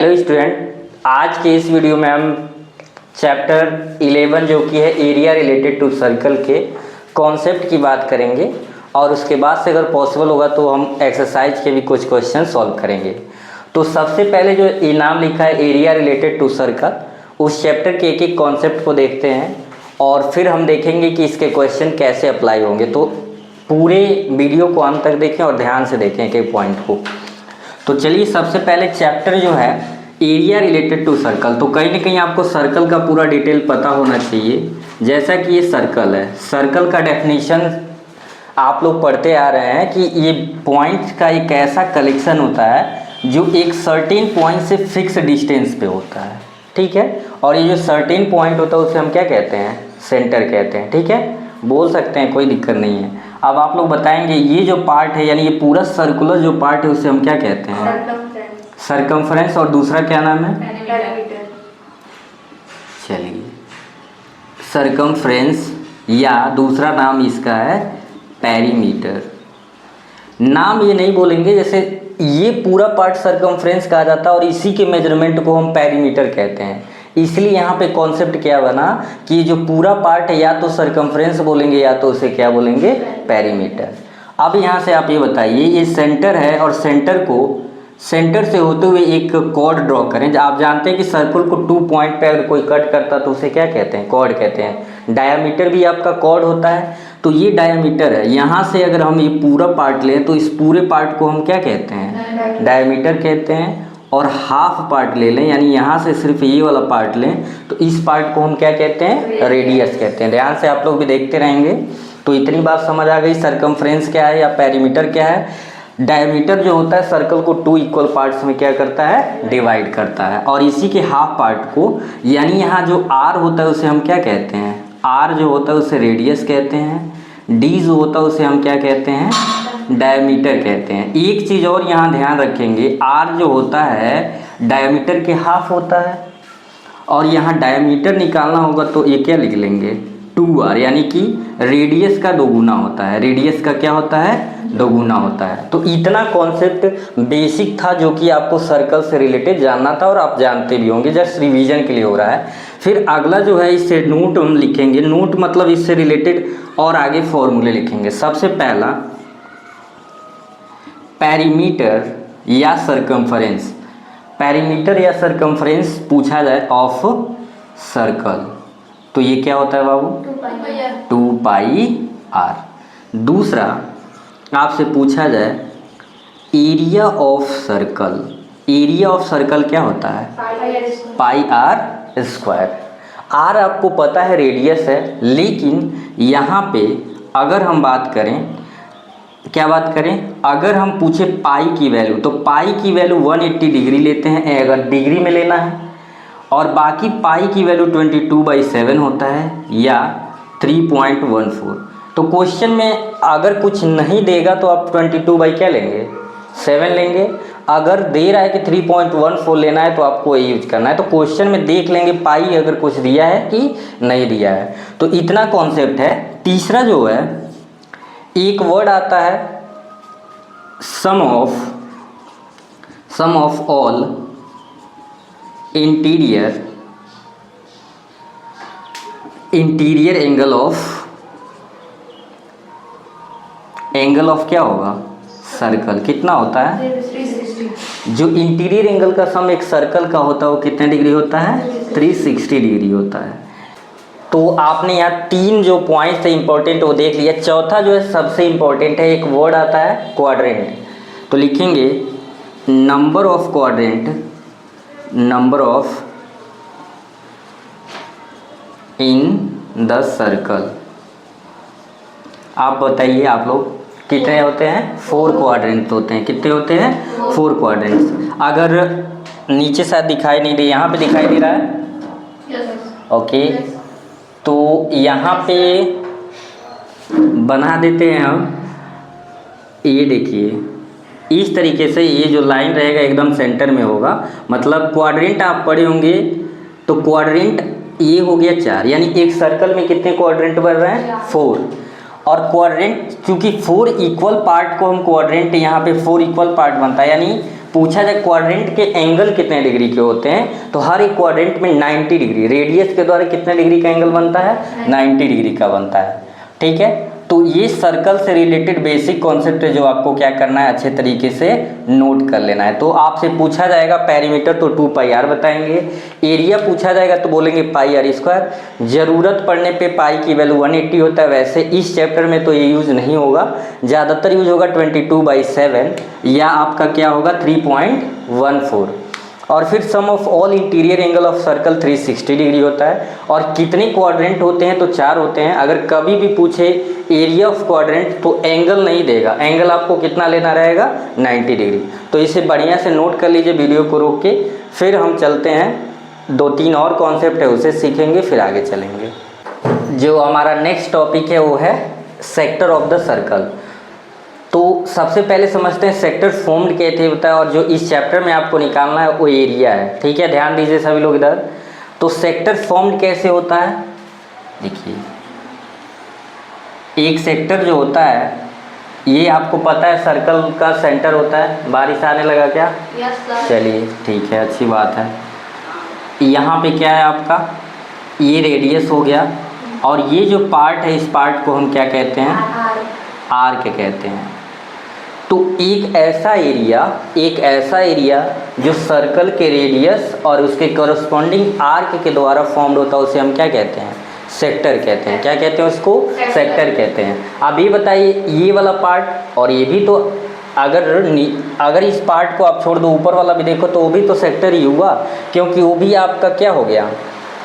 Hello student, आज के इस वीडियो में हम चैप्टर 11 जो कि है एरिया रिलेटेड टू सर्कल के कॉन्सेप्ट की बात करेंगे और उसके बाद से अगर पॉसिबल होगा तो हम एक्सरसाइज के भी कुछ क्वेश्चन सॉल्व करेंगे। तो सबसे पहले जो इनाम लिखा है एरिया रिलेटेड टू सर्कल, उस चैप्टर के एक एक कॉन्सेप्ट को देखते हैं और फिर हम देखेंगे कि इसके क्वेश्चन कैसे अप्लाई होंगे। तो पूरे वीडियो को अंत तक देखें और ध्यान से देखें एक एक पॉइंट को। तो चलिए, सबसे पहले चैप्टर जो है एरिया रिलेटेड टू सर्कल, तो कहीं ना कहीं आपको सर्कल का पूरा डिटेल पता होना चाहिए। जैसा कि ये सर्कल है, सर्कल का डेफिनेशन आप लोग पढ़ते आ रहे हैं कि ये पॉइंट्स का एक ऐसा कलेक्शन होता है जो एक सर्टेन पॉइंट से फिक्स डिस्टेंस पे होता है, ठीक है। और ये जो सर्टेन पॉइंट होता है उसे हम क्या कहते हैं? सेंटर कहते हैं, ठीक है। बोल सकते हैं, कोई दिक्कत नहीं है। अब आप लोग बताएंगे ये जो पार्ट है यानी ये पूरा सर्कुलर जो पार्ट है उसे हम क्या कहते हैं? सरकमफ्रेंस। और दूसरा क्या नाम है? पेरीमीटर। चलिए, सरकमफ्रेंस या दूसरा नाम इसका है पेरीमीटर। नाम ये नहीं बोलेंगे, जैसे ये पूरा पार्ट सरकमफ्रेंस कहा जाता है और इसी के मेजरमेंट को हम पेरीमीटर कहते हैं। इसलिए यहाँ पे कॉन्सेप्ट क्या बना कि जो पूरा पार्ट है या तो सरकमफ्रेंस बोलेंगे या तो उसे क्या बोलेंगे? पेरीमीटर। अब यहाँ से आप ये बताइए, ये सेंटर है और सेंटर से होते हुए एक कॉर्ड ड्रॉ करें। आप जानते हैं कि सर्कल को 2 पॉइंट पे अगर कोई कट करता तो उसे क्या कहते हैं? कॉर्ड कहते हैं। डायामीटर भी आपका कॉर्ड होता है, तो ये डायामीटर है। यहाँ से अगर हम ये पूरा पार्ट लें तो इस पूरे पार्ट को हम क्या कहते हैं? डायामीटर कहते हैं। और हाफ पार्ट ले लें, यानी यहाँ से सिर्फ ये वाला पार्ट लें तो इस पार्ट को हम क्या कहते हैं? रेडियस कहते हैं। ध्यान से आप लोग भी देखते रहेंगे। तो इतनी बात समझ आ गई, सरकमफ्रेंस क्या है या पेरीमीटर क्या है। डायमीटर जो होता है सर्कल को 2 इक्वल पार्ट्स में क्या करता है? डिवाइड करता है। और इसी के हाफ पार्ट को, यानी यहाँ जो आर होता है उसे हम क्या कहते हैं? आर जो होता है उसे रेडियस कहते हैं। डी जो होता है उसे हम क्या कहते हैं? डायमीटर कहते हैं। एक चीज़ और यहाँ ध्यान रखेंगे, आर जो होता है डायमीटर के हाफ होता है और यहाँ डायमीटर निकालना होगा तो ये क्या लिख लेंगे? 2r, यानी कि रेडियस का दोगुना होता है। रेडियस का क्या होता है? दोगुना होता है। तो इतना कॉन्सेप्ट बेसिक था जो कि आपको सर्कल से रिलेटेड जानना था और आप जानते भी होंगे, जस्ट रिवीजन के लिए हो रहा है। फिर अगला जो है इससे नोट हम लिखेंगे। नोट मतलब इससे रिलेटेड और आगे फॉर्मूले लिखेंगे। सबसे पहला पेरीमीटर या सरकमफ्रेंस। पेरीमीटर या सरकमफ्रेंस पूछा जाए ऑफ सर्कल तो ये क्या होता है बाबू? 2 पाई आर। दूसरा आपसे पूछा जाए area of circle. Area of circle क्या होता है? पाई आर स्क्वायर। आर आपको पता है रेडियस है, लेकिन यहाँ पे अगर हम बात करें, क्या बात करें? अगर हम पूछे पाई की वैल्यू तो पाई की वैल्यू 180 डिग्री लेते हैं अगर डिग्री में लेना है, और बाकी पाई की वैल्यू 22/7 होता है या 3.14। तो क्वेश्चन में अगर कुछ नहीं देगा तो आप 22 क्या लेंगे? 7 लेंगे। अगर दे रहा है कि 3.14 लेना है तो आपको ये यूज करना है। तो क्वेश्चन में देख लेंगे पाई अगर कुछ दिया है कि नहीं दिया है। तो इतना कॉन्सेप्ट है। तीसरा जो है, एक वर्ड आता है sum of all interior angle of क्या होगा? सर्कल। कितना होता है? 360। जो इंटीरियर एंगल का सम एक सर्कल का होता है वो कितने डिग्री होता है? 360 डिग्री होता है। तो आपने यहाँ 3 जो पॉइंट्स थे इंपॉर्टेंट वो देख लिया। चौथा जो है सबसे इंपॉर्टेंट है, एक वर्ड आता है क्वाड्रेंट। तो लिखेंगे number of quadrant, number of in the circle. आप बताइए, आप लोग कितने होते हैं? 4 क्वाड्रेंट होते हैं। कितने होते हैं? 4 क्वाड्रेंट्स। अगर नीचे शायद दिखाई नहीं दे, यहाँ पे दिखाई दे रहा है? ओके, तो यहाँ पे बना देते हैं हम। ये देखिए, इस तरीके से ये जो लाइन रहेगा एकदम सेंटर में होगा। मतलब क्वाड्रेंट आप पढ़े होंगे तो क्वाड्रेंट ये हो गया 4, यानी एक सर्कल में कितने क्वाड्रेंट बन रहे हैं? 4। और क्वाड्रेंट, क्योंकि 4 इक्वल पार्ट को हम क्वाड्रेंट, यहाँ पे 4 इक्वल पार्ट बनता है, यानी पूछा जाए क्वाड्रेंट के एंगल कितने डिग्री के होते हैं, तो हर एक क्वाड्रेंट में 90 डिग्री, रेडियस के द्वारा कितने डिग्री का एंगल बनता है, 90 डिग्री का बनता है। ठीक है, तो ये सर्कल से रिलेटेड बेसिक कॉन्सेप्ट है जो आपको क्या करना है, अच्छे तरीके से नोट कर लेना है। तो आपसे पूछा जाएगा पेरीमीटर तो 2 पाई आर बताएंगे, एरिया पूछा जाएगा तो बोलेंगे पाई आर स्क्वायर, ज़रूरत पड़ने पे पाई की वैल्यू 180 होता है। वैसे इस चैप्टर में तो ये यूज़ नहीं होगा, ज़्यादातर यूज होगा 22/7 या आपका क्या होगा 3.14। और फिर sum of all interior angle of circle 360 degree होता है। और कितने क्वाड्रेंट होते हैं, तो 4 होते हैं। अगर कभी भी पूछे एरिया ऑफ क्वाड्रेंट तो एंगल नहीं देगा, एंगल आपको कितना लेना रहेगा, 90 डिग्री। तो इसे बढ़िया से नोट कर लीजिए वीडियो को रोक के। फिर हम चलते हैं 2-3 और कॉन्सेप्ट है उसे सीखेंगे, फिर आगे चलेंगे। जो हमारा नेक्स्ट टॉपिक है वो है सेक्टर ऑफ द सर्कल। तो सबसे पहले समझते हैं सेक्टर फॉर्म्ड कैसे होता है, और जो इस चैप्टर में आपको निकालना है वो एरिया है। ठीक है, ध्यान दीजिए सभी लोग इधर। तो सेक्टर फॉर्म्ड कैसे होता है, देखिए एक सेक्टर जो होता है, ये आपको पता है सर्कल का सेंटर होता है। बारिश आने लगा क्या? Yes sir. चलिए ठीक है, अच्छी बात है। यहाँ पे क्या है आपका, ये रेडियस हो गया, और ये जो पार्ट है इस पार्ट को हम क्या कहते हैं, आर्क कहते हैं। तो एक ऐसा एरिया जो सर्कल के रेडियस और उसके कॉरस्पॉन्डिंग आर्क के द्वारा फॉर्म्ड होता है, उसे हम क्या कहते हैं, सेक्टर कहते हैं। क्या कहते हैं उसको, सेक्टर कहते हैं। अब ये बताइए ये वाला पार्ट और ये भी, तो अगर इस पार्ट को आप छोड़ दो, ऊपर वाला भी देखो तो वो भी तो सेक्टर ही हुआ, क्योंकि वो भी आपका क्या हो गया,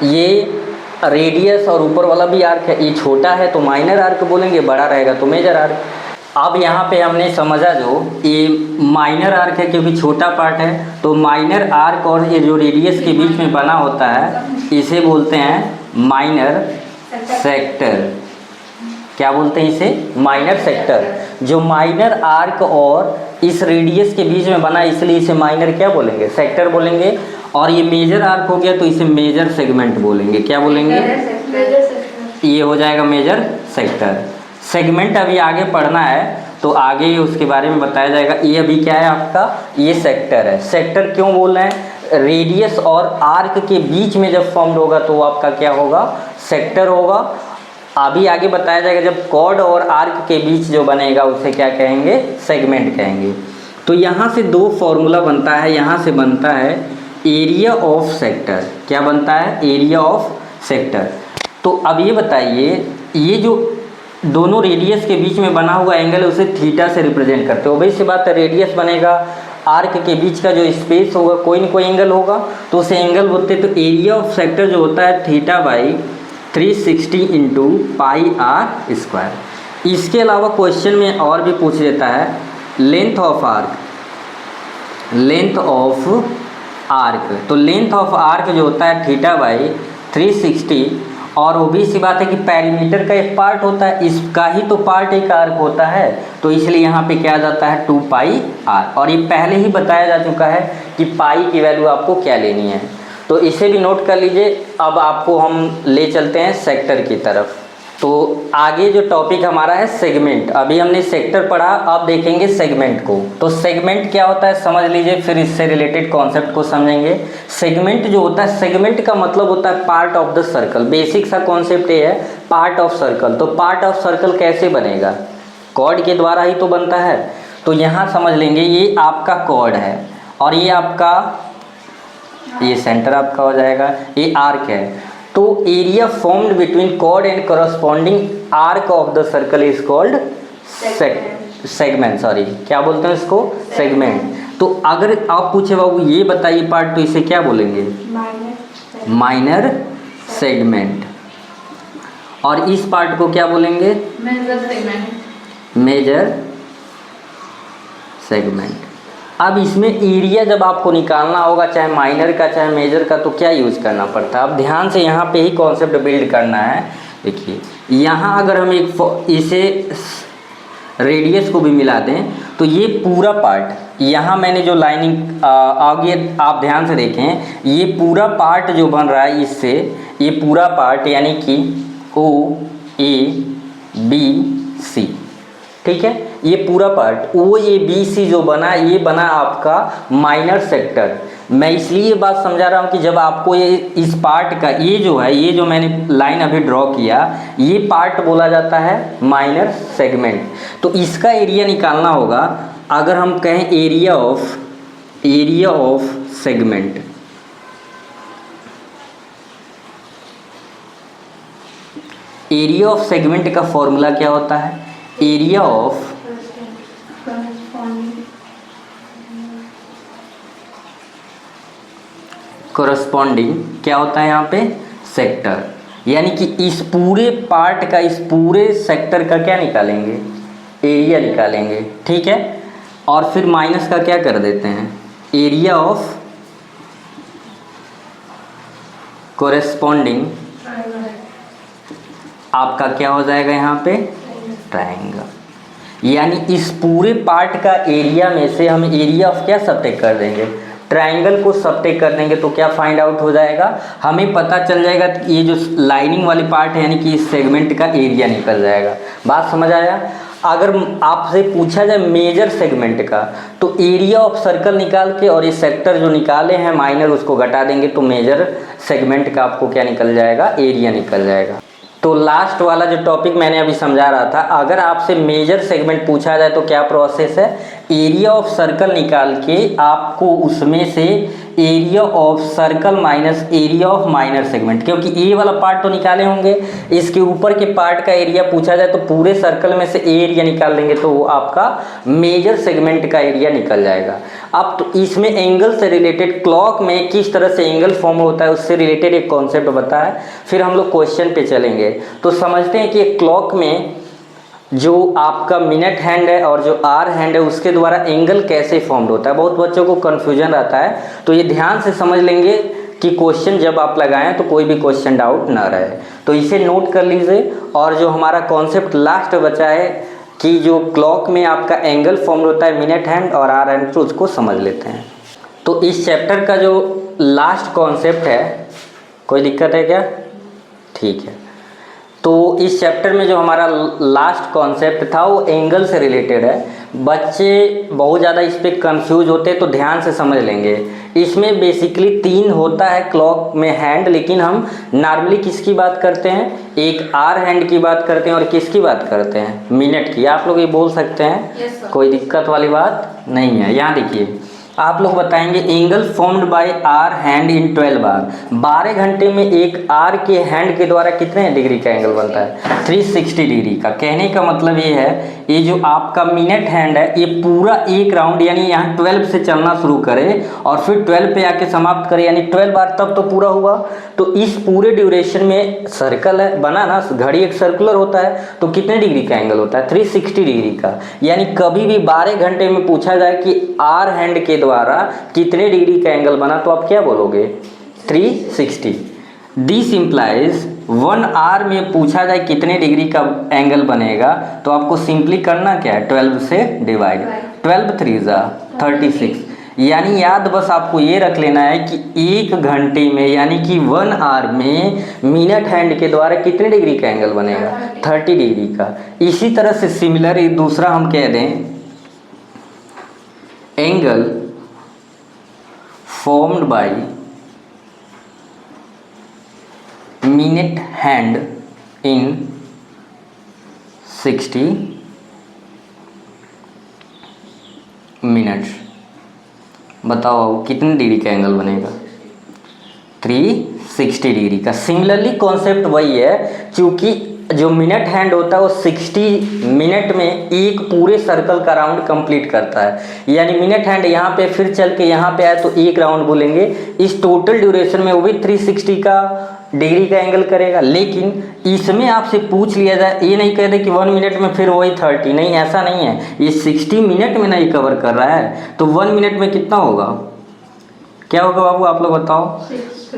ये रेडियस और ऊपर वाला भी आर्क है। ये छोटा है तो माइनर आर्क बोलेंगे, बड़ा रहेगा तो मेजर आर्क। अब यहाँ पे हमने समझा जो ये माइनर आर्क है क्योंकि छोटा पार्ट है, तो माइनर आर्क और ये जो रेडियस के बीच में बना होता है इसे बोलते हैं माइनर सेक्टर। क्या बोलते हैं इसे, माइनर सेक्टर। जो माइनर आर्क और इस रेडियस के बीच में बना, इसलिए इसे माइनर क्या बोलेंगे, सेक्टर बोलेंगे। और ये मेजर आर्क हो गया तो इसे मेजर सेगमेंट बोलेंगे। क्या बोलेंगे, ये हो जाएगा मेजर सेक्टर। सेगमेंट अभी आगे पढ़ना है तो आगे उसके बारे में बताया जाएगा। ये अभी क्या है आपका, ये सेक्टर है। सेक्टर क्यों बोल रहे हैं, रेडियस और आर्क के बीच में जब फॉर्म्ड होगा तो वो आपका क्या होगा, सेक्टर होगा। अभी आगे बताया जाएगा जब कॉर्ड और आर्क के बीच जो बनेगा उसे क्या कहेंगे, सेगमेंट कहेंगे। तो यहाँ से 2 फॉर्मूला बनता है, यहाँ से बनता है एरिया ऑफ सेक्टर। क्या बनता है, एरिया ऑफ सेक्टर। तो अब ये बताइए, ये जो दोनों रेडियस के बीच में बना हुआ एंगल है उसे थीटा से रिप्रेजेंट करते हो। वैसी बात है, रेडियस बनेगा, आर्क के बीच का जो स्पेस होगा कोई ना कोई एंगल होगा तो उसे एंगल बोलते हैं। तो एरिया ऑफ सेक्टर जो होता है θ/360 इंटू पाई आर स्क्वायर। इसके अलावा क्वेश्चन में और भी पूछ देता है length of arc, length of arc. तो लेंथ ऑफ आर्क जो होता है θ/360, और वो भी सी बात है कि पेरीमीटर का एक पार्ट होता है, इसका ही तो पार्ट एक आर्क होता है, तो इसलिए यहाँ पे क्या जाता है 2 पाई आर। और ये पहले ही बताया जा चुका है कि पाई की वैल्यू आपको क्या लेनी है, तो इसे भी नोट कर लीजिए। अब आपको हम ले चलते हैं सेक्टर की तरफ। तो आगे जो टॉपिक हमारा है सेगमेंट। अभी हमने सेक्टर पढ़ा, अब देखेंगे सेगमेंट को। तो सेगमेंट क्या होता है समझ लीजिए, फिर इससे रिलेटेड कॉन्सेप्ट को समझेंगे। सेगमेंट जो होता है, सेगमेंट का मतलब होता है part of the circle. Basic सा कॉन्सेप्ट ये है, पार्ट ऑफ सर्कल। तो पार्ट ऑफ सर्कल कैसे बनेगा, कॉर्ड के द्वारा ही तो बनता है। तो यहाँ समझ लेंगे, ये आपका कॉर्ड है और ये आपका, ये सेंटर आपका हो जाएगा, ये आर्क है। तो area formed between chord and corresponding arc of the circle is called segment. Sorry, क्या बोलते हैं इसको, सेगमेंट। तो अगर आप पूछे बाबू ये बताइए पार्ट, तो इसे क्या बोलेंगे, माइनर सेगमेंट। और इस पार्ट को क्या बोलेंगे, मेजर सेगमेंट। अब इसमें एरिया जब आपको निकालना होगा, चाहे माइनर का चाहे मेजर का, तो क्या यूज़ करना पड़ता है। अब ध्यान से यहाँ पे ही कॉन्सेप्ट बिल्ड करना है। देखिए यहाँ अगर हम एक इसे रेडियस को भी मिला दें तो ये पूरा पार्ट, यहाँ मैंने जो लाइनिंग आगे आप ध्यान से देखें, ये पूरा पार्ट जो बन रहा है इससे, ये पूरा पार्ट यानी कि OABC, ठीक है। ये पूरा part O A B C जो बना, ये बना आपका माइनर सेक्टर। मैं इसलिए ये बात समझा रहा हूँ कि जब आपको ये इस पार्ट का ये जो है, ये जो मैंने लाइन अभी ड्रॉ किया, ये पार्ट बोला जाता है माइनर सेगमेंट। तो इसका एरिया निकालना होगा। अगर हम कहें area of segment, area of segment का फॉर्मूला क्या होता है? एरिया ऑफ कोरस्पॉन्डिंग क्या होता है यहाँ पे? सेक्टर। यानी कि इस पूरे पार्ट का, इस पूरे सेक्टर का क्या निकालेंगे? एरिया निकालेंगे, ठीक है। और फिर माइनस का क्या कर देते हैं? एरिया ऑफ कोरस्पॉन्डिंग आपका क्या हो जाएगा यहाँ पे? ट्रायंगल। यानी इस पूरे पार्ट का एरिया में से हम एरिया ऑफ क्या सब्ट्रैक्ट कर देंगे? ट्रायंगल को सब्ट्रैक्ट कर देंगे। तो क्या फाइंड आउट हो जाएगा? हमें पता चल जाएगा कि ये जो लाइनिंग वाली पार्ट है, यानी कि इस सेगमेंट का एरिया निकल जाएगा। बात समझ आया? अगर आपसे पूछा जाए मेजर सेगमेंट का, तो एरिया ऑफ सर्कल निकाल के और ये सेक्टर जो निकाले हैं माइनर, उसको घटा देंगे तो मेजर सेगमेंट का आपको क्या निकल जाएगा? एरिया निकल जाएगा। तो लास्ट वाला जो टॉपिक मैंने अभी समझा रहा था, अगर आपसे मेजर सेगमेंट पूछा जाए तो क्या प्रोसेस है? एरिया ऑफ सर्कल निकाल के आपको उसमें से area of circle minus area of minor segment, क्योंकि ए वाला पार्ट तो निकाले होंगे, इसके ऊपर के पार्ट का एरिया पूछा जाए तो पूरे सर्कल में से एरिया निकाल लेंगे तो वो आपका मेजर सेगमेंट का एरिया निकल जाएगा। अब तो इसमें एंगल से रिलेटेड, क्लॉक में किस तरह से एंगल फॉर्म होता है उससे रिलेटेड एक कॉन्सेप्ट बताया, फिर हम लोग क्वेश्चन पे चलेंगे। तो समझते हैं कि क्लॉक में जो आपका मिनट हैंड है और जो आर हैंड है उसके द्वारा एंगल कैसे फॉर्म्ड होता है। बहुत बच्चों को कन्फ्यूजन रहता है, तो ये ध्यान से समझ लेंगे कि क्वेश्चन जब आप लगाएं तो कोई भी क्वेश्चन डाउट ना रहे। तो इसे नोट कर लीजिए। और जो हमारा कॉन्सेप्ट लास्ट बचा है कि जो क्लॉक में आपका एंगल फॉर्म होता है मिनट हैंड और आर हैंड, तो उसको समझ लेते हैं। तो इस चैप्टर का जो लास्ट कॉन्सेप्ट है, कोई दिक्कत है क्या? ठीक है। तो इस चैप्टर में जो हमारा लास्ट कॉन्सेप्ट था वो एंगल से रिलेटेड है। बच्चे बहुत ज़्यादा इस पर कंफ्यूज होते हैं, तो ध्यान से समझ लेंगे। इसमें बेसिकली 3 होता है क्लॉक में हैंड, लेकिन हम नॉर्मली किसकी बात करते हैं? एक आर हैंड की बात करते हैं और किसकी बात करते हैं? मिनट की। आप लोग ये बोल सकते हैं, Yes, कोई दिक्कत वाली बात नहीं है। यहाँ देखिए, आप लोग बताएंगे angle formed by hour hand in 12 hour. 12 घंटे में एक आर के हैंड के द्वारा कितने डिग्री का एंगल बनता है? 360 डिग्री का। कहने का मतलब ये है, ये जो आपका मिनट हैंड है ये पूरा एक राउंड, यानी यहाँ 12 से चलना शुरू करे और फिर 12 पे आके समाप्त करे, यानी 12 बार तब तो पूरा हुआ। तो इस पूरे ड्यूरेशन में सर्कल है बना ना, घड़ी एक सर्कुलर होता है, तो कितने डिग्री का एंगल होता है? 360 डिग्री का। यानी कभी भी 12 घंटे में पूछा जाए कि आर हैंड के द्वारा कितने डिग्री का एंगल बना, तो आप क्या बोलोगे? 360। दिस इम्प्लाइज 1 आवर में पूछा जाए कितने डिग्री का एंगल बनेगा, तो आपको सिंपली करना क्या है? 12 से डिवाइड। 12 3 36। यानी याद बस आपको ये रख लेना है कि 1 घंटे में, यानी कि 1 आवर में मिनट हैंड के द्वारा कितने डिग्री का एंगल बनेगा? 30 डिग्री का। इसी तरह से सिमिलर दूसरा हम कह दें, angle formed by minute hand in 60 minutes. बताओ कितने डिग्री का एंगल बनेगा? 360 डिग्री का। सिमिलरली कॉन्सेप्ट वही है, क्योंकि जो मिनट हैंड होता है वो 60 मिनट में एक पूरे सर्कल का राउंड कंप्लीट करता है। यानी मिनट हैंड यहाँ पे फिर चल के यहाँ पे आए तो एक राउंड बोलेंगे, इस टोटल ड्यूरेशन में वो भी 360 का डिग्री का एंगल करेगा। लेकिन इसमें आपसे पूछ लिया जाए, ये नहीं कह दे कि 1 मिनट में फिर वही 30, नहीं, ऐसा नहीं है। ये 60 मिनट में नहीं कवर कर रहा है, तो 1 मिनट में कितना होगा? क्या होगा बाबू, आप लोग बताओ?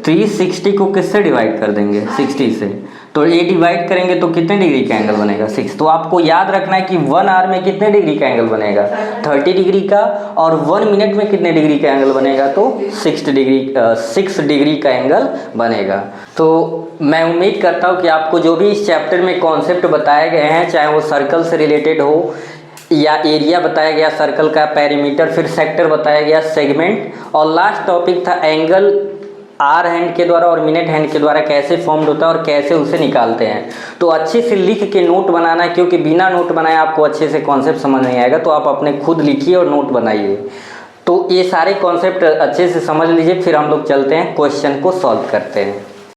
360 को किससे डिवाइड कर देंगे? 60 से। तो ये डिवाइड करेंगे तो कितने डिग्री का एंगल बनेगा 6। तो आपको याद रखना है कि 1 आवर में कितने डिग्री का एंगल बनेगा 30 डिग्री का, और 1 मिनट में कितने डिग्री का एंगल बनेगा तो 6 डिग्री का एंगल बनेगा। तो मैं उम्मीद करता हूँ कि आपको जो भी इस चैप्टर में कॉन्सेप्ट बताए गए हैं, चाहे वो सर्कल से रिलेटेड हो या एरिया बताया गया सर्कल का, पेरीमीटर, फिर सेक्टर बताया गया, सेगमेंट, और लास्ट टॉपिक था एंगल आर हैंड के द्वारा और मिनट हैंड के द्वारा कैसे फॉर्म्ड होता है और कैसे उसे निकालते हैं। तो अच्छे से लिख के नोट बनाना है, क्योंकि बिना नोट बनाए आपको अच्छे से कॉन्सेप्ट समझ नहीं आएगा। तो आप अपने खुद लिखिए और नोट बनाइए। तो ये सारे कॉन्सेप्ट अच्छे से समझ लीजिए, फिर हम लोग चलते हैं क्वेश्चन को सॉल्व करते हैं।